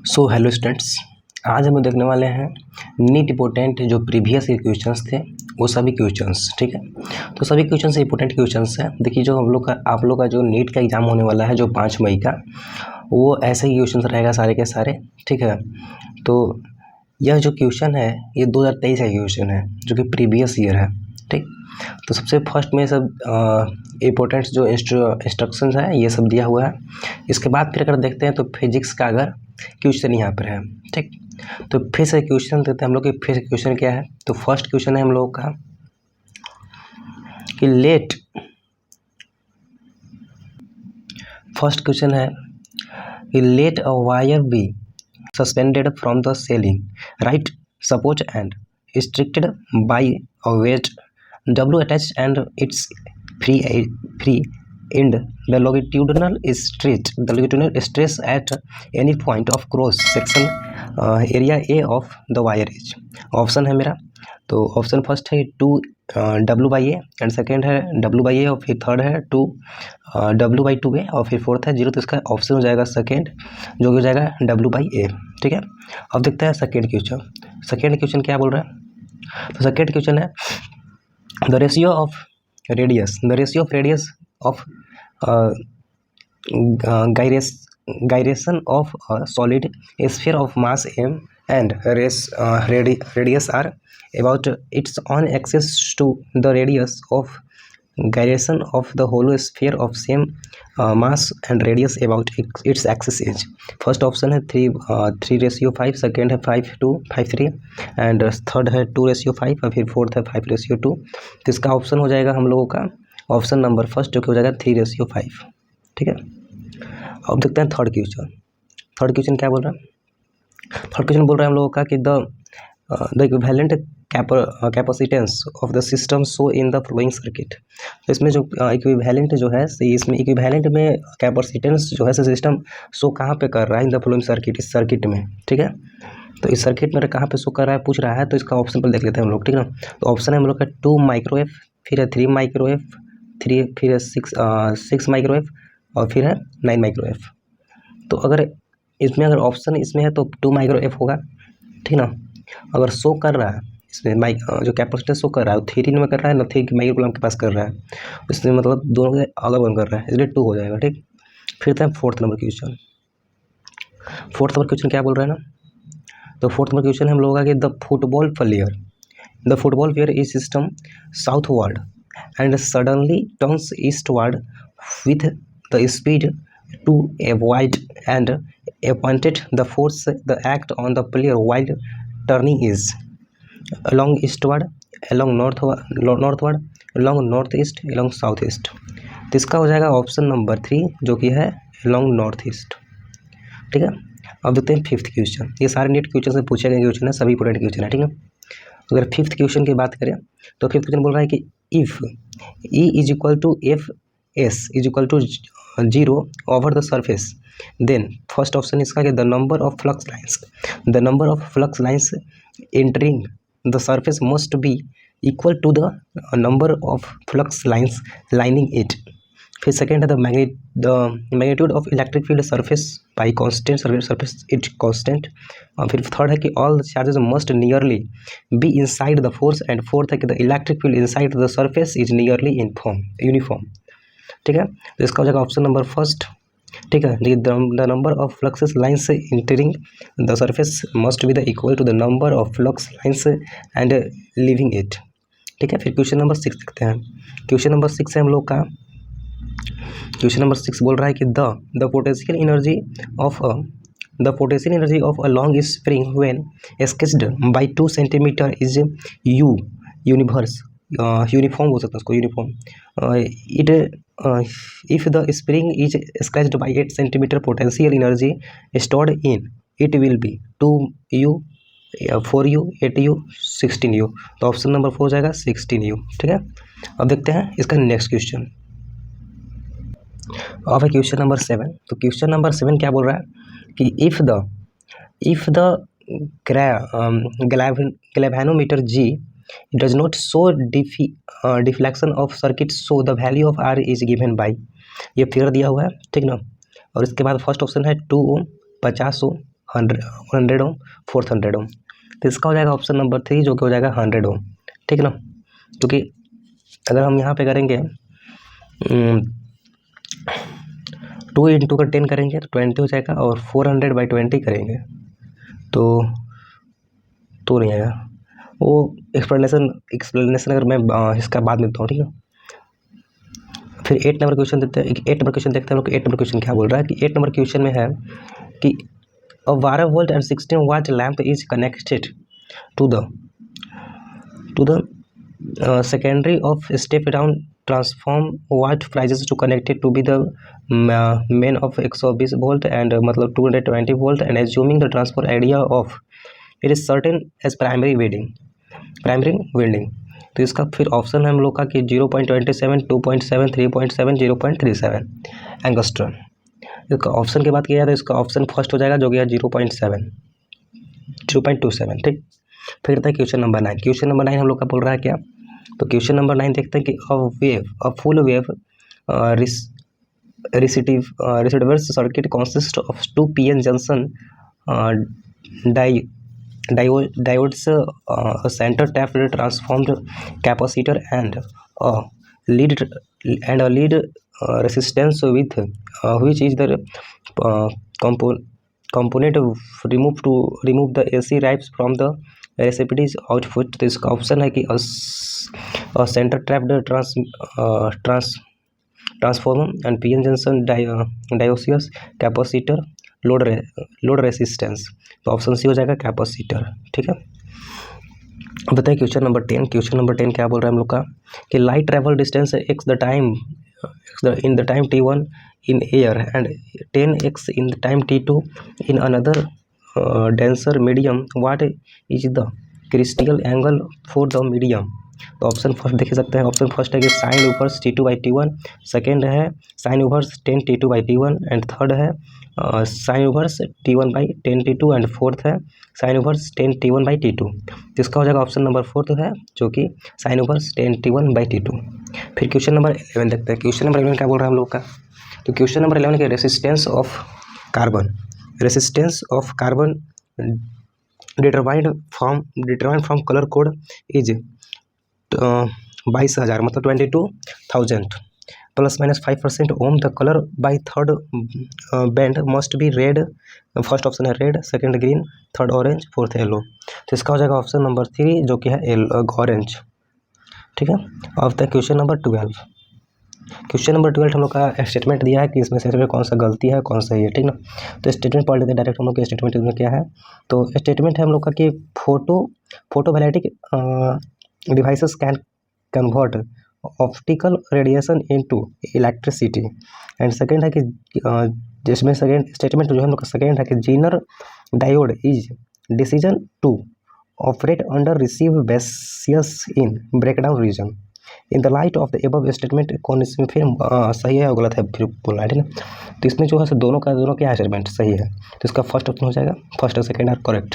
So hello students, आज हम देखने वाले हैं नीट इम्पोर्टेंट जो प्रीवियस के क्वेश्चंस थे वो सभी क्वेश्चंस। ठीक है, तो सभी क्वेश्चंस इम्पोर्टेंट क्वेश्चंस हैं। देखिए, जो हम लोग का आप लोग का जो नीट का एग्ज़ाम होने वाला है जो 5 मई का, वो ऐसे ही क्वेश्चंस रहेगा सारे के सारे। ठीक है, तो यह जो क्वेश्चन है ये 2023 का क्वेश्चन है जो कि प्रीवियस ईयर है। ठीक, तो सबसे फर्स्ट में सब इम्पोर्टेंट जो इंस्ट्रक्शंस है ये सब दिया हुआ है। इसके बाद फिर अगर देखते हैं तो फिजिक्स का अगर क्वेश्चन यहाँ पर है। ठीक, तो फिर से क्वेश्चन देते हैं हम लोग कि फिर क्वेश्चन क्या है। तो फर्स्ट क्वेश्चन है हम लोग का कि फर्स्ट क्वेश्चन है कि let a wire be suspended from the ceiling, right? Suppose and restricted by a weight W attached and its free end. The longitudinal stress at any point of cross section area A of the wire is. Option है मेरा, तो option first है 2 W/A and second है W/A और फिर third है 2 W/2A और फिर फोर्थ है 0। तो इसका ऑप्शन हो जाएगा सेकेंड, जो कि हो जाएगा W/A। ठीक है, अब देखते हैं सेकेंड क्वेश्चन। सेकेंड क्वेश्चन क्या बोल रहा है? तो सेकेंड क्वेश्चन है the ratio of radius of gyration of a solid sphere of mass m and radius r about its own axis to the radius of gyration of the hollow sphere of same mass and radius about its axis is. First option है 3:5, second है 5:5:3 and third है 2:5 और फिर fourth है 5:2। तो इसका option हो जाएगा हम लोगों का ऑप्शन नंबर फर्स्ट, जो कि हो जाएगा 3:5। ठीक है, अब देखते हैं थर्ड क्वेश्चन। थर्ड क्वेश्चन क्या बोल रहा है? थर्ड क्वेश्चन बोल रहा है हम लोगों का कि the equivalent capacitance of the system so in the flowing circuit. तो इसमें जो इक्विवेलेंट जो है, इसमें इक्विवेलेंट में कैपेसिटेंस जो है सिस्टम शो कहाँ पे कर रहा है? इन द फ्लोइंग सर्किट, इस सर्किट में। ठीक है, तो इस सर्किट में कहाँ पे शो कर रहा है पूछ रहा है, तो इसका ऑप्शन पर देख लेते हैं हम लोग। ठीक है ना, तो ऑप्शन है हम लोग का 2 माइक्रोवेव, फिर है 3 माइक्रोवेव, फिर है 6 माइक्रोवेव और फिर है 9 माइक्रोवेव। तो अगर इसमें अगर ऑप्शन इसमें है तो 2 माइक्रोवेव होगा। ठीक ना, अगर शो कर रहा है इसमें जो कैपेसिटर शो कर रहा है वो 3 में कर रहा है ना, 3 माइक्रोकूलम के पास कर रहा है, इसमें मतलब दोनों के अलग अलग कर रहा है, इसलिए 2 हो जाएगा। ठीक, फिर था fourth number question. Fourth number question क्या बोल रहा है ना? तो फोर्थ नंबर क्वेश्चन हम लोगों का कि the football player is system southward and suddenly turns eastward with the speed to avoid and appointed the force the act on the player while turning is along eastward, along northward, along northeast, along southeast। तो इसका हो जाएगा option number 3, जो कि है along northeast। ठीक है, अब देखते हैं फिफ्थ क्वेश्चन। ये सारे नीट क्वेश्चन से पूछे गए क्वेश्चन है, सभी इंपोर्टेंट क्वेश्चन है। ठीक है, अगर फिफ्थ क्वेश्चन की बात करें तो फिफ्थ क्वेश्चन बोल रहा है कि if E is equal to Fs is equal to 0 over the surface, then first option इसका कि the number of flux lines entering the surface must be equal to the number of flux lines lining it। फिर second है the magnitude of electric field surface by constant surface it constant. और फिर third है कि all charges must nearly be inside the force and fourth है कि the electric field inside the surface is nearly uniform. ठीक है, तो इसका हो जाएगा ऑप्शन नंबर फर्स्ट। ठीक है, the number of fluxes lines entering the surface must be the equal to the number of flux lines and leaving it. ठीक है, फिर क्वेश्चन नंबर 6 देखते हैं। क्वेश्चन नंबर 6 है हम लोग का, क्वेश्चन नंबर 6 बोल रहा है कि the potential energy of a long spring when stretched by 2 centimetre is uniform हो सकता है उसको, uniform. If the spring is stretched by 8 centimetre potential energy stored in it will be 2U, 4U, 8U, 16U। तो option number 4 हो जाएगा 16U। ठीक है, अब देखते हैं इसका नेक्स्ट क्वेश्चन। अब है क्वेश्चन नंबर 7। तो क्वेश्चन नंबर 7 क्या बोल रहा है कि if the galvanometer G does not show deflection of circuit, so the value of R is given by। ये फिगर दिया हुआ है। ठीक ना, और इसके बाद फर्स्ट ऑप्शन है 2 ओम, 50 ओम, 100 ओम, फोर्थ 100 ओम। तो इसका हो जाएगा ऑप्शन नंबर 3 जो कि हो जाएगा 100 ओम, ठीक है ना। क्योंकि अगर हम यहाँ पे करेंगे 2 इंटू का 10 करेंगे तो 20 हो जाएगा, और 400/20 करेंगे तो नहीं आएगा। वो एक्सप्लेनेशन अगर मैं इसका बाद में बताऊँ, ठीक है। फिर 8 नंबर क्वेश्चन देखते हैं। 8 नंबर क्वेश्चन देखते हैं लोग। 8 नंबर क्वेश्चन क्या बोल रहा है कि 8 नंबर क्वेश्चन में है कि a 12 volt and 16 watt lamp is connected to the secondary of step down transform what prices to connected to be the main of 120 volt and मतलब 220 volt and assuming the transfer area of it is certain as primary winding। तो इसका फिर option है हम लोग का कि 0.27, 2.7, 3.7, 0.37 angstrom. इसका ऑप्शन की बात किया जाए तो इसका ऑप्शन फर्स्ट हो जाएगा जो कि है 0.27, ठीक। फिर था क्वेश्चन नंबर 9। क्वेश्चन नंबर 9 हम लोग का बोल रहा है क्या, तो क्वेश्चन नंबर 9 देखते हैं कि a full wave receiver circuit consist of 2 PN junction diodes, a center tapped transformed capacitor and a lead resistance with which is the component removed to remove the AC drives from the recipe's output। तो इसका option है कि centre trapped transformer and PN junction dioecious capacitor load resistance. तो option C हो जाएगा capacitor, ठीक है। अब बताइए क्वेश्चन नंबर 10। क्वेश्चन नंबर 10 क्या बोल रहा है हम लोग का कि light travel distance x the time in the time t1 in air and 10x in the time t2 in another denser medium, what is the critical angle for the medium। तो option first देख सकते हैं। Option first है कि sine inverse t2/t1, second है sine inverse 10 t2/t1 and third है sine inverse t1/10 t2 and fourth है sine inverse 10 t1/t2। जिसका हो जाएगा ऑप्शन नंबर 4 है जो कि साइन इनवर्स 10 t1/t2। फिर क्वेश्चन नंबर 11 देखते हैं। क्वेश्चन नंबर 11 क्या बोल रहा है हम लोग का, तो क्वेश्चन नंबर 11 के resistance of carbon determined from colour code is 22,000 मतलब 22,000 ±5% ohm. The colour by third band must be red. First option है red, second green, third orange, fourth yellow. तो इसका हो जाएगा ऑप्शन नंबर 3 जो कि है ऑरेंज, ठीक है। अब तक क्वेश्चन नंबर 12। क्वेश्चन नंबर 12 हम लोग का स्टेटमेंट दिया है कि इसमें से कौन सा गलती है कौन सा ये, ठीक ना। तो स्टेटमेंट पढ़ लेते हैं डायरेक्ट हम लोग के स्टेटमेंट में क्या है। तो स्टेटमेंट है हम लोग का कि photovoltaic devices can convert optical radiation into electricity. And second है कि जिसमें सेकेंड स्टेटमेंट जो हम लोग का सेकेंड है कि zener diode is decision to operate under receive biases in breakdown region. In the light of the above statement कौन इसमें फिर सही है और गलत है फिर बोलना है, ठीक है। तो इसमें जो है दोनों क्या स्टेटमेंट सही है, तो इसका फर्स्ट ऑप्शन हो जाएगा, फर्स्ट और सेकेंड आर करेक्ट,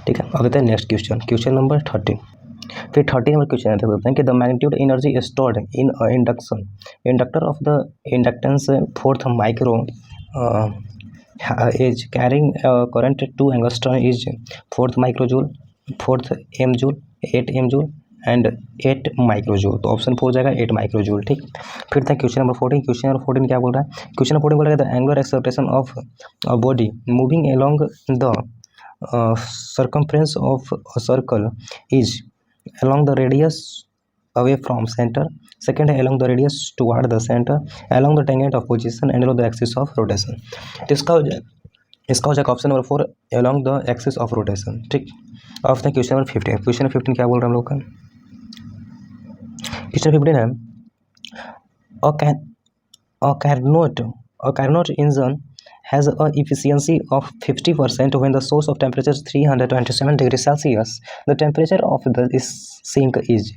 ठीक है। अब देखते हैं नेक्स्ट क्वेश्चन नंबर 13। फिर 13 नंबर क्वेश्चन देख सकते हैं कि the magnitude energy stored in inductor of the inductance fourth micro is carrying current 2 angstrom is 4 microjoule, 4 m joule, 8 m joule and 8 microjoule। तो ऑप्शन 4 जाएगा 8 माइक्रोजूल, ठीक। फिर था क्वेश्चन नंबर 14। क्वेश्चन नंबर 14 क्या बोल रहा है, क्वेश्चन नंबर 14 बोल रहा है the angular acceleration of body moving along the circumference of a circle is along the radius away from center, second है along the radius toward the center, along the tangent of position and along the axis of rotation। तो इसका हो जाएगा option number 4 along the axis of rotation, ठीक। अब question number 15। Question number 15 क्या बोल रहा है हम लोग का, क्वेश्चन 15 है a Carnot engine has a efficiency of 50% when the source of temperature is 327 degrees Celsius। The temperature of the sink is,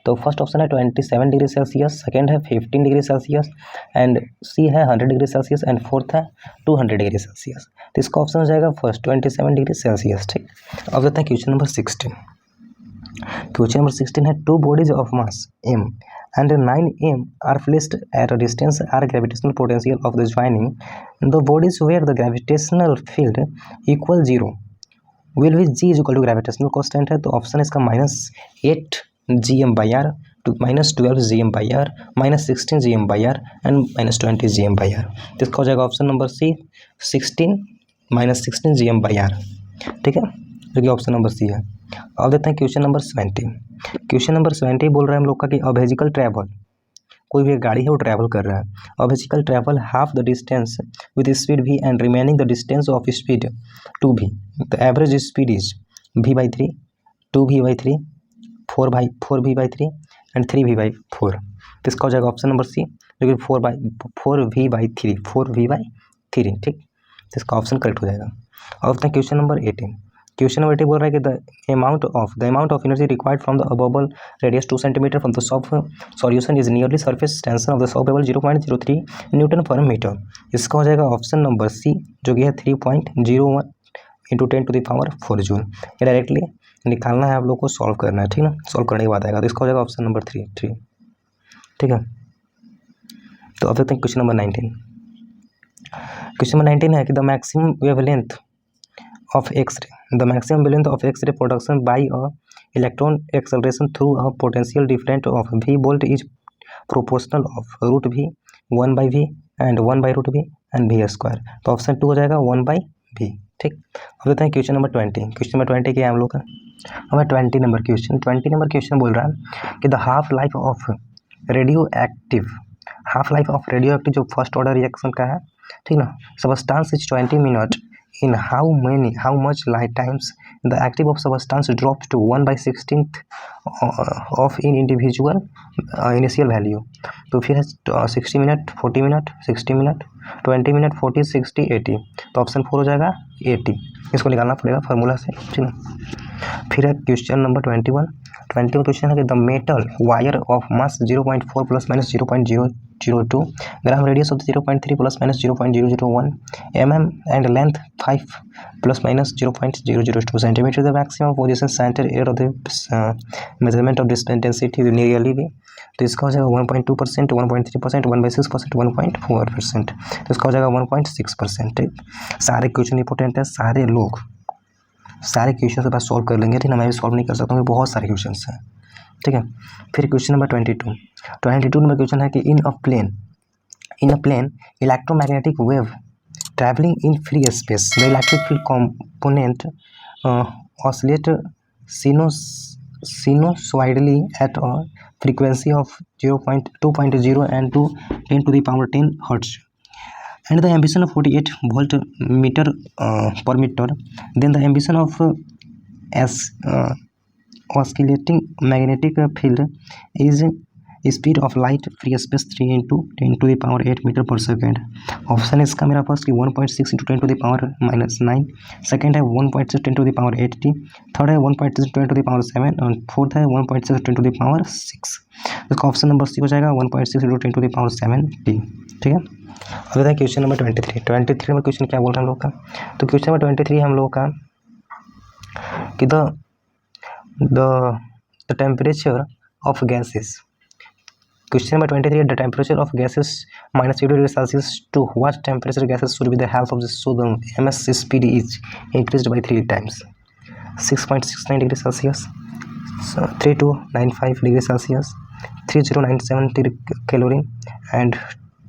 तो फर्स्ट ऑप्शन है 27 डिग्री सेल्सियस, सेकेंड है 15 डिग्री सेल्सियस एंड सी है 100 डिग्री सेल्सियस एंड फोर्थ है 200 degree Celsius. तो इसका option हो जाएगा first 27 degree Celsius, ठीक। अब देखते हैं क्वेश्चन नंबर 16। क्वेश्चन नंबर 16 है two bodies of mass m and 9m are placed at a distance r gravitational potential of the joining the bodies where the gravitational field equal 0 will be g is equal to gravitational constant है, तो option इसका -8 gm/r to -12 gm/r, -16 gm/r and -20 gm/r। तो इसका हो जाएगा option number C 16 -16 gm/r। ठीक है, जो कि ऑप्शन नंबर सी है। अब देखते हैं क्वेश्चन नंबर 70। क्वेश्चन नंबर 70 बोल रहा है हम लोग का कि अ वेहिकल ट्रैवल, कोई भी गाड़ी है वो ट्रैवल कर रहा है, a vehicle travel half the distance with speed v and remaining the distance of speed 2v, the average speed is v/3, 2v/3, 4v/3 and 3v/4। तो इसका हो जाएगा ऑप्शन नंबर सी, जो कि 4v/3, ठीक। तो इसका ऑप्शन करेक्ट हो जाएगा। और क्वेश्चन नंबर 18। क्वेश्चन नंबर 18 बोल रहा है कि the amount of energy required from the bubble radius 2 centimetre from the solution is nearly surface tension of the solve bubble 0.03 Newton पर मीटर। इसका हो जाएगा ऑप्शन नंबर सी, जो कि है 3.01 × 10⁴ जूल। ये डायरेक्टली निकालना है, आप लोग को सॉल्व करना है, ठीक ना। सॉल्व करने के बाद आएगा, तो इसका हो जाएगा ऑप्शन नंबर 3, ठीक है। तो अब देखते हैं क्वेश्चन नंबर 19। क्वेश्चन नंबर 19 है कि the maximum wavelength of x-ray, the maximum wavelength of X-ray production by a electron acceleration through a potential difference of v volt is proportional of root v 1/v and 1/√v and v square। तो option 2 हो जाएगा 1/v, ठीक। अब देखते हैं question number 20। Question number 20 क्या है हम लोग का, हमें 20 नंबर क्वेश्चन बोल रहा है कि the half life of radio active जो फर्स्ट ऑर्डर रिएक्शन का है, ठीक ना, substance is 20 minute in how much light times the active of substance drops to 1/16th of in individual initial value। तो फिर है 60 मिनट, 40 मिनट, 60 मिनट, 20 मिनट, 40, 60, 80। तो option 4 हो जाएगा 80। इसको निकालना पड़ेगा फार्मूला से, ठीक है। फिर है क्वेश्चन नंबर 21 क्वेश्चन है कि the metal wire of mass 0.4 ± 0.002 gram, radius of 0.3 ± 0.001 mm and length 5 ± 0.002 centimetre. The maximum position centre air of the measurement of distance density nearly भी। तो इसका हो जाएगा 1.2%, 1.3%, 1/6%, 1.4%। तो इसका हो जाएगा 1.6%, ठीक। सारे क्वेश्चन इंपॉर्टेंट है, सारे लोग सारे क्वेश्चन के पास सॉल्व कर लेंगे, ठीक ना। मैं भी सॉल्व नहीं कर सकता हूँ, बहुत सारे क्वेश्चन हैं, ठीक है। फिर क्वेश्चन नंबर 22 नंबर क्वेश्चन है कि in a plane electromagnetic wave travelling in free space the electric field component oscillate sinusoidally at a frequency of 2.0 and 10⁻10 Hz and the ambition of 48 volt meter per meter, then the ambition of oscillating magnetic field is speed of light free space 3 × 10⁸ metre पर second. Option इसका मेरा first कि 1.6 × 10⁻⁹ second है 1.6 × 10⁸ third है 1.6 × 10⁻7 और fourth है 1.6 × 10⁶। इसका option number C हो जाएगा 1.6 × 10⁷ टी, ठीक है। अब देखते हैं क्वेश्चन नंबर 23 में क्वेश्चन क्या बोल रहे हैं हम लोग का। तो क्वेश्चन नंबर 23 हम लोग का कि the temperature of gases. Question number 23, the temperature of gases -80°C to what temperature gases should be the half of the so the ms speed is increased by 3 times 6.69 degrees Celsius, 3295 degrees Celsius, 3097 calorie and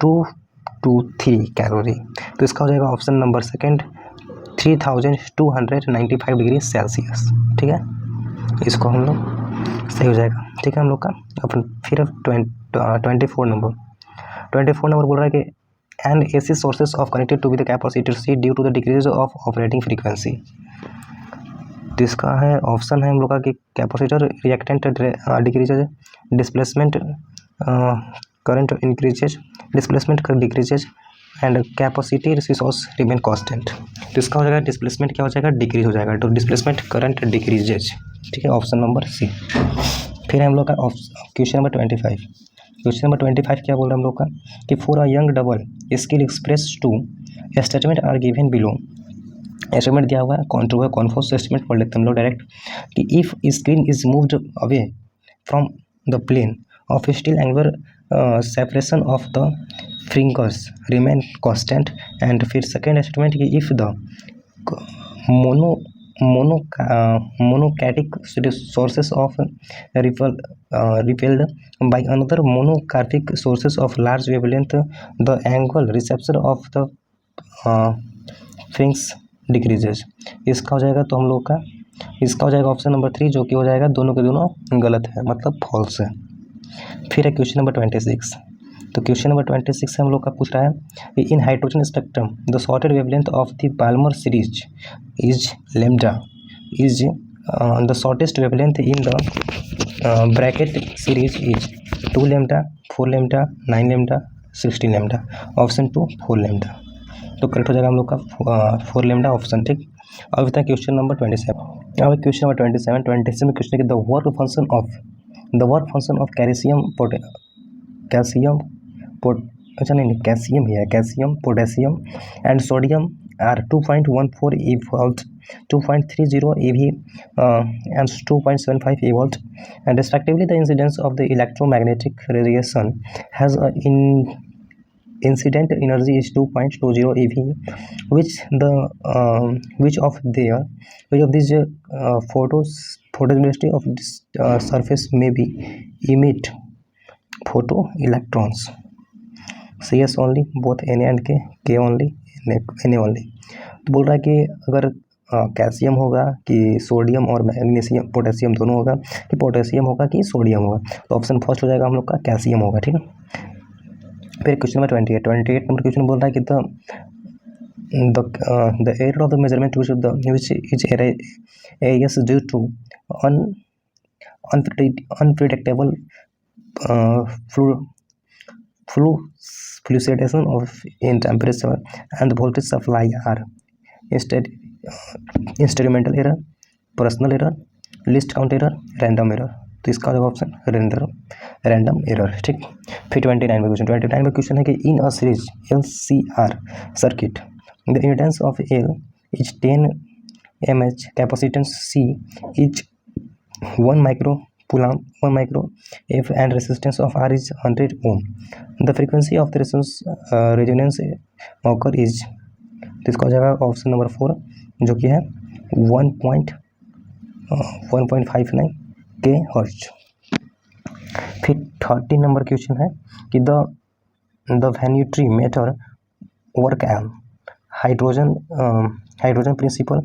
223 calorie। तो इसका हो जाएगा option number second 3295 degree Celsius, ठीक है। इसको हम लोग सही हो जाएगा, ठीक है हम लोग का। अपन फिर 24 नंबर बोल रहा है कि and AC sources of connected to with the capacitor C due to the decrease of operating frequency. तो इसका है ऑप्शन है हम लोग का कि capacitor reactant decreases, displacement current increases, displacement current decreases and capacity resource remain constant. तो इसका हो जाएगा डिस्प्लेसमेंट क्या हो जाएगा, डिक्रीज हो जाएगा। तो डिस्प्लेसमेंट करंट डिक्रीजेज, ठीक है, ऑप्शन नंबर सी। फिर हम लोग का क्वेश्चन नंबर 25 क्या बोल रहे हैं हम लोग का कि for a young double skill express two statement are given below. Estimate दिया हुआ है, कॉन्ट्रो है, कॉन्फोर्स एस्टिमेट पढ़ लेते हैं हम लोग डायरेक्ट कि if screen is moved away from the plane of still angular separation of the fingers remain constant. and फिर second statement कि if the monocarpic sources of repelled by another monocarpic sources of large wavelength, the angle reception of the fringes decreases. इसका हो जाएगा तो हम लोग का इसका हो जाएगा ऑप्शन नंबर 3, जो कि हो जाएगा दोनों के दोनों गलत है, मतलब फॉल्स है। फिर है क्वेश्चन नंबर 26। तो क्वेश्चन नंबर 26 से हम लोग का पूछ रहा है in hydrogen spectrum the shorted wavelength of the Balmer series is lambda is the shortest wavelength in the Brackett series is 2 lambda, 4 lambda, 9 lambda, 16 lambda. Option 2 4 lambda, तो correct हो जाएगा हम लोग का 4 लेमडा ऑप्शन। ठीक, अब होता है क्वेश्चन नंबर 27। अब क्वेश्चन नंबर 27 में क्वेश्चन है the work function of calcium potassium and sodium are 2.14 eV, 2.30 eV and 2.75 eV, and respectively the incidence of the electromagnetic radiation has a incident energy is 2.20 eV, which of these photoelectricity of this surface may be emit photoelectrons? CS only, both Na and K only, Na only। तो बोल रहा है कि अगर calcium होगा कि sodium और magnesium potassium दोनों होगा, कि पोटेशियम होगा कि सोडियम होगा, तो ऑप्शन फर्स्ट हो जाएगा हम लोग का कैल्शियम होगा। ठीक है, फिर क्वेश्चन नंबर 28 नंबर क्वेश्चन बोल रहा है कि the error of the measurement which is arises due to unpredictable fluctuation of in temperature and voltage supply are instrumental error, personal error, least count error, random error। तो इसका option random error. ठीक, फिर 29 में question है कि in a series LCR circuit the inductance of L is 10 mH, capacitance C is 1 micro F and resistance of R is 100 ohm. The frequency of the resonance occur is, तो इसका हो जाएगा option number 4, जो कि है 1.59 के hertz. फिर 30 number question है कि द वैन्यूट्री मेटर वर्क एम hydrogen principle,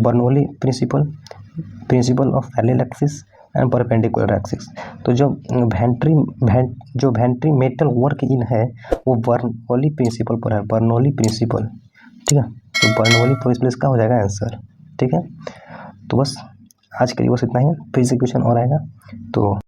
Bernoulli principle of parallel axis and perpendicular axis. तो जो वेंट्री मेटल वर्क इन है वो बर्नौली प्रिंसिपल पर है, बर्नौली प्रिंसिपल। ठीक है, तो बर्नौली प्रिंसिपल इसका हो जाएगा आंसर। ठीक है, तो बस आज के लिए बस इतना ही, फिर से क्वेश्चन और आएगा तो